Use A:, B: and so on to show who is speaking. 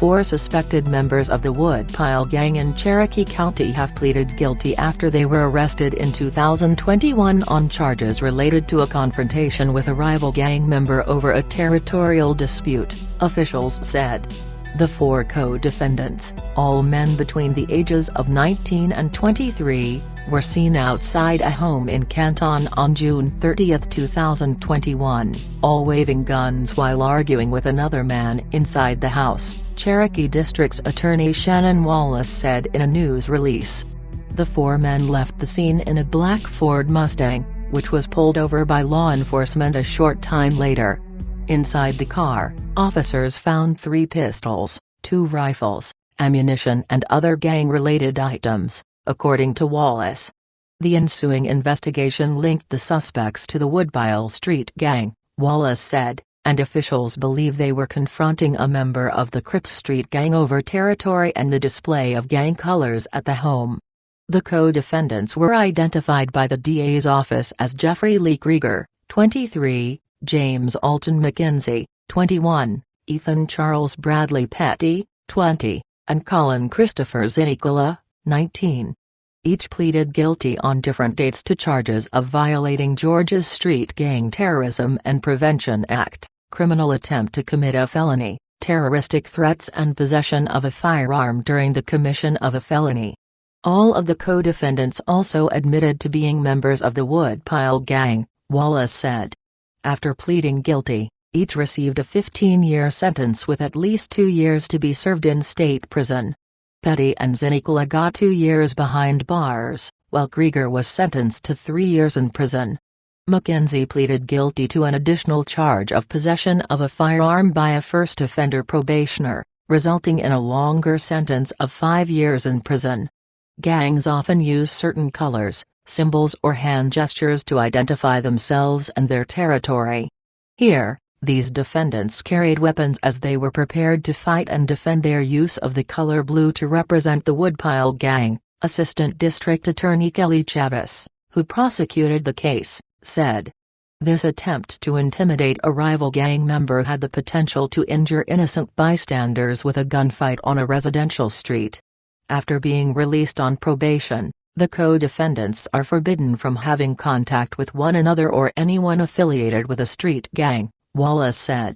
A: 4 suspected members of the Woodpile gang in Cherokee County have pleaded guilty after they were arrested in 2021 on charges related to a confrontation with a rival gang member over a territorial dispute, officials said. The 4 co-defendants, all men between the ages of 19 and 23, were seen outside a home in Canton on June 30, 2021, all waving guns while arguing with another man inside the house, Cherokee District Attorney Shannon Wallace said in a news release. The 4 men left the scene in a black Ford Mustang, which was pulled over by law enforcement a short time later. Inside the car, officers found 3 pistols, 2 rifles, ammunition and other gang-related items, according to Wallace. The ensuing investigation linked the suspects to the Woodpile Street gang, Wallace said, and officials believe they were confronting a member of the Crips Street gang over territory and the display of gang colors at the home. The co-defendants were identified by the DA's office as Jeffrey Lee Krieger, 23, James Alton McKenzie, 21, Ethan Charles Bradley Petty, 20, and Colin Christopher Zinicola, 19. Each pleaded guilty on different dates to charges of violating Georgia's Street Gang Terrorism and Prevention Act, criminal attempt to commit a felony, terroristic threats and possession of a firearm during the commission of a felony. All of the co-defendants also admitted to being members of the Woodpile gang, Wallace said. After pleading guilty, each received a 15-year sentence with at least 2 years to be served in state prison. Petty and Zinicola got 2 years behind bars, while Krieger was sentenced to 3 years in prison. McKenzie pleaded guilty to an additional charge of possession of a firearm by a first offender probationer, resulting in a longer sentence of 5 years in prison. Gangs often use certain colors, symbols or hand gestures to identify themselves and their territory. Here, these defendants carried weapons as they were prepared to fight and defend their use of the color blue to represent the Woodpile gang, Assistant District Attorney Kelly Chavis, who prosecuted the case, said. This attempt to intimidate a rival gang member had the potential to injure innocent bystanders with a gunfight on a residential street. After being released on probation, the co-defendants are forbidden from having contact with one another or anyone affiliated with a street gang, Wallace said.